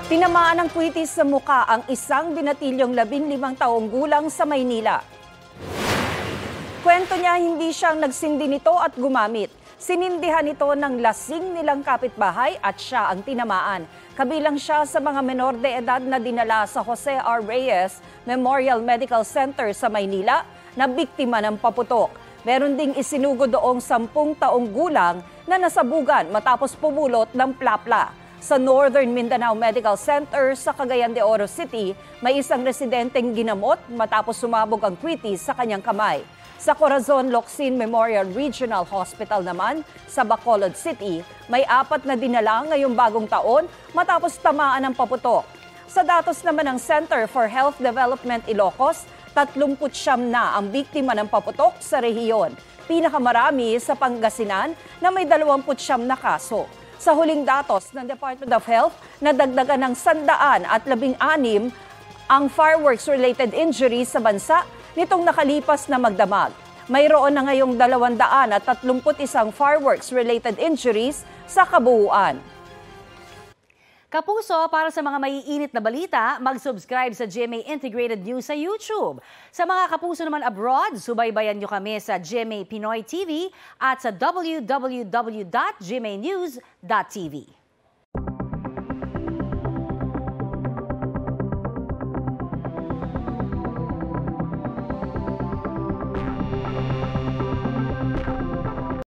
Tinamaan ng kwitis sa muka ang isang binatilyong 15 taong gulang sa Maynila. Kwento niya hindi siyang nagsindi nito at gumamit. Sinindihan ito ng lasing nilang kapitbahay at siya ang tinamaan. Kabilang siya sa mga menor de edad na dinala sa Jose R. Reyes Memorial Medical Center sa Maynila na biktima ng paputok. Meron ding isinugo doong 10 taong gulang na nasabugan matapos pumulot ng plapla. Sa Northern Mindanao Medical Center sa Cagayan de Oro City, may isang residenteng ginamot matapos sumabog ang kwitis sa kanyang kamay. Sa Corazon Locsin Memorial Regional Hospital naman sa Bacolod City, may 4 na dinala ngayong bagong taon matapos tamaan ng paputok. Sa datos naman ng Center for Health Development Ilocos, 39 na ang biktima ng paputok sa rehiyon. Pinakamarami sa Pangasinan na may 29 na kaso. Sa huling datos ng Department of Health, nadagdagan ng 116 ang fireworks-related injuries sa bansa nitong nakalipas na magdamag. Mayroon na ngayong 231 fireworks-related injuries sa kabuuan. Kapuso, para sa mga maiinit na balita, mag-subscribe sa GMA Integrated News sa YouTube. Sa mga kapuso naman abroad, subaybayan nyo kami sa GMA Pinoy TV at sa www.gmanews.tv.